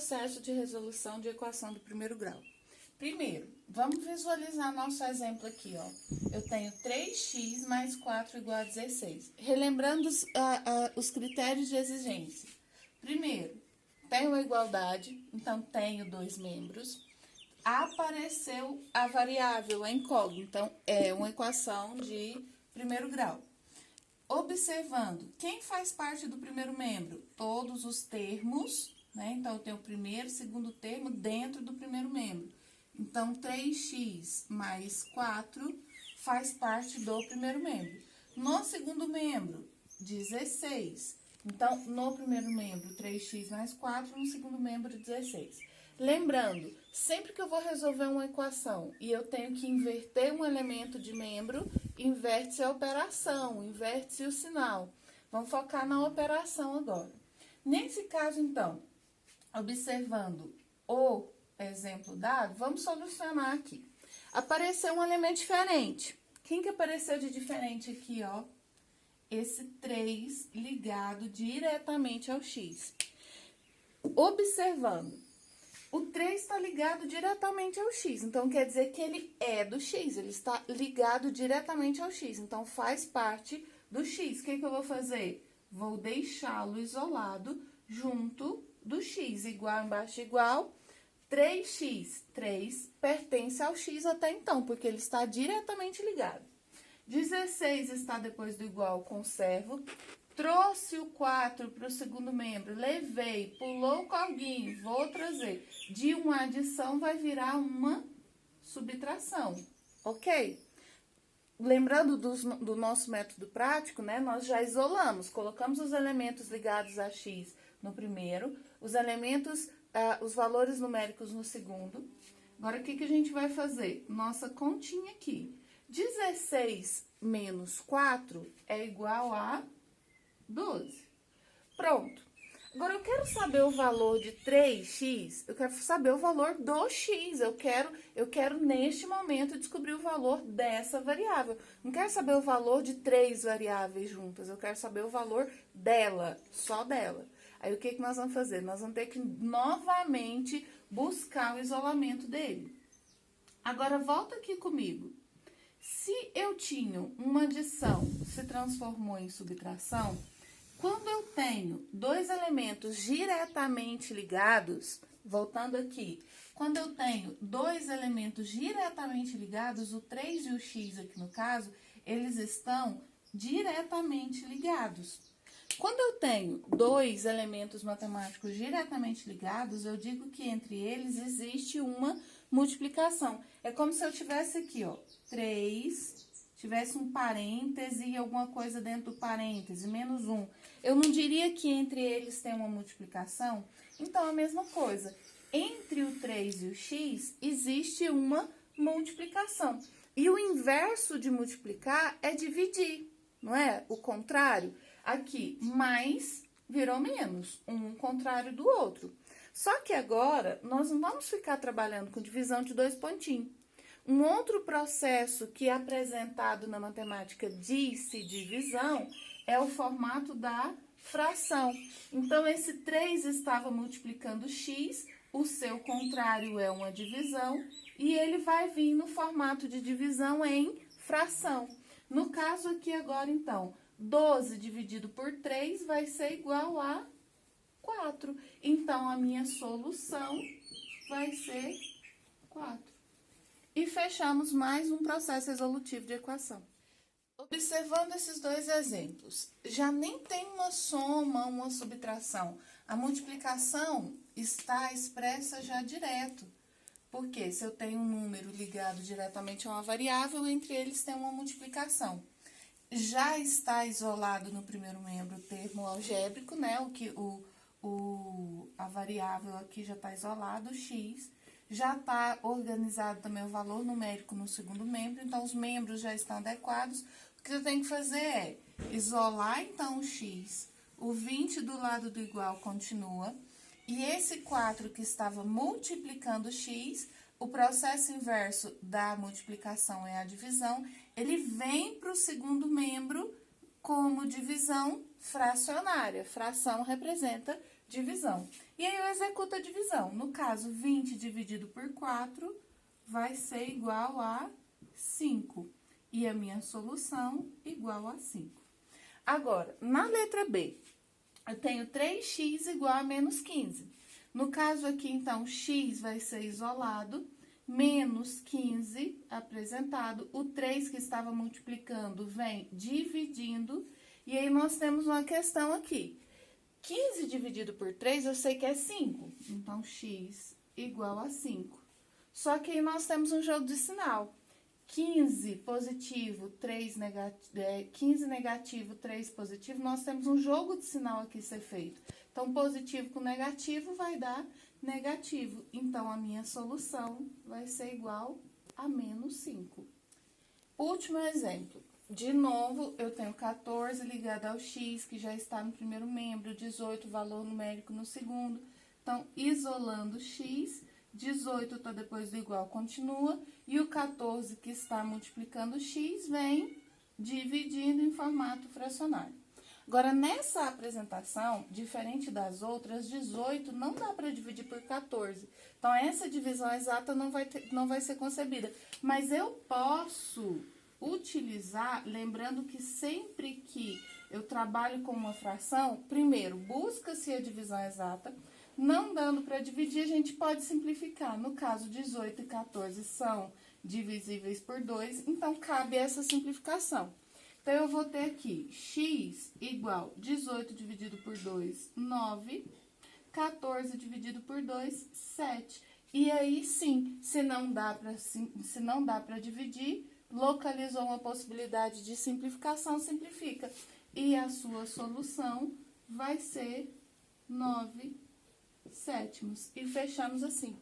processo de resolução de equação do primeiro grau. Primeiro, vamos visualizar nosso exemplo aqui, ó. Eu tenho 3x mais 4 igual a 16. Relembrando os critérios de exigência. Primeiro, tenho a igualdade, então tenho dois membros. Apareceu a variável, a incógnita, então é uma equação de primeiro grau. Observando, quem faz parte do primeiro membro? Todos os termos, né? Então, eu tenho o primeiro e segundo termo dentro do primeiro membro. Então, 3x mais 4 faz parte do primeiro membro. No segundo membro, 16. Então, no primeiro membro, 3x mais 4, no segundo membro, 16. Lembrando, sempre que eu vou resolver uma equação e eu tenho que inverter um elemento de membro, inverte-se a operação, inverte-se o sinal. Vamos focar na operação agora. Nesse caso, então, observando o exemplo dado, vamos solucionar aqui. Apareceu um elemento diferente. Quem que apareceu de diferente aqui, ó? Esse 3 ligado diretamente ao x. Observando, o 3 está ligado diretamente ao x, então quer dizer que ele é do x, ele está ligado diretamente ao x, então faz parte do x. O que eu vou fazer? Vou deixá-lo isolado junto do x, igual embaixo igual. 3x, 3 pertence ao x até então, porque ele está diretamente ligado. 16 está depois do igual, conservo. Trouxe o 4 para o segundo membro, levei, pulou o corguinho, vou trazer. De uma adição vai virar uma subtração, ok? Lembrando do nosso método prático, né? Nós já isolamos, colocamos os elementos ligados a x no primeiro, os elementos, os valores numéricos no segundo. Agora, o que a gente vai fazer? Nossa continha aqui. 16 menos 4 é igual a 12. Pronto. Agora, eu quero saber o valor de 3x, eu quero saber o valor do x. Eu quero neste momento, descobrir o valor dessa variável. Não quero saber o valor de 3 variáveis juntas, eu quero saber o valor dela, só dela. Aí, o que nós vamos fazer? Nós vamos ter que, novamente, buscar o isolamento dele. Agora, volta aqui comigo. Se eu tinha uma adição, se transformou em subtração, quando eu tenho dois elementos diretamente ligados, voltando aqui, quando eu tenho dois elementos diretamente ligados, o 3 e o x aqui no caso, eles estão diretamente ligados. Quando eu tenho dois elementos matemáticos diretamente ligados, eu digo que entre eles existe uma multiplicação. É como se eu tivesse aqui, ó, 3, tivesse um parêntese e alguma coisa dentro do parêntese, menos 1. Eu não diria que entre eles tem uma multiplicação? Então, a mesma coisa. Entre o 3 e o x, existe uma multiplicação. E o inverso de multiplicar é dividir, não é? O contrário. Aqui, mais virou menos, um contrário do outro. Só que agora, nós não vamos ficar trabalhando com divisão de dois pontinhos. Um outro processo que é apresentado na matemática diz-se divisão é o formato da fração. Então, esse 3 estava multiplicando x, o seu contrário é uma divisão, e ele vai vir no formato de divisão em fração. No caso aqui agora, então, 12 dividido por 3 vai ser igual a 4. Então, a minha solução vai ser 4. E fechamos mais um processo resolutivo de equação. Observando esses dois exemplos, já nem tem uma soma, uma subtração. A multiplicação está expressa já direto. Porque se eu tenho um número ligado diretamente a uma variável, entre eles tem uma multiplicação. Já está isolado no primeiro membro o termo algébrico, né? A variável aqui já está isolado, o x. Já está organizado também o valor numérico no segundo membro, então os membros já estão adequados. O que eu tenho que fazer é isolar, então, o x. O 20 do lado do igual continua. E esse 4 que estava multiplicando x, o processo inverso da multiplicação é a divisão, ele vem para o segundo membro como divisão fracionária. Fração representa divisão. E aí eu executo a divisão. No caso, 20 dividido por 4 vai ser igual a 5. E a minha solução igual a 5. Agora, na letra B, eu tenho 3x igual a menos 15. No caso aqui, então, x vai ser isolado, menos 15 apresentado. O 3 que estava multiplicando vem dividindo. E aí, nós temos uma questão aqui. 15 dividido por 3, eu sei que é 5. Então, x igual a 5. Só que aí, nós temos um jogo de sinal. 15 positivo, 3 negativo, 15 negativo, 3 positivo, nós temos um jogo de sinal aqui ser feito. Então, positivo com negativo vai dar negativo. Então, a minha solução vai ser igual a menos 5. Último exemplo. De novo, eu tenho 14 ligado ao x, que já está no primeiro membro, 18, valor numérico no segundo. Então, isolando x, 18 está depois do igual, continua. E o 14, que está multiplicando x, vem dividindo em formato fracionário. Agora, nessa apresentação, diferente das outras, 18 não dá para dividir por 14. Então, essa divisão exata não vai ser concebida. Mas eu posso utilizar, lembrando que sempre que eu trabalho com uma fração, primeiro, busca-se a divisão exata. Não dando para dividir, a gente pode simplificar. No caso, 18 e 14 são divisíveis por 2, então cabe essa simplificação. Então, eu vou ter aqui x igual 18 dividido por 2, 9, 14 dividido por 2, 7. E aí, sim, se não dá para dividir, localizou uma possibilidade de simplificação, simplifica. E a sua solução vai ser 9 sétimos. E fechamos assim.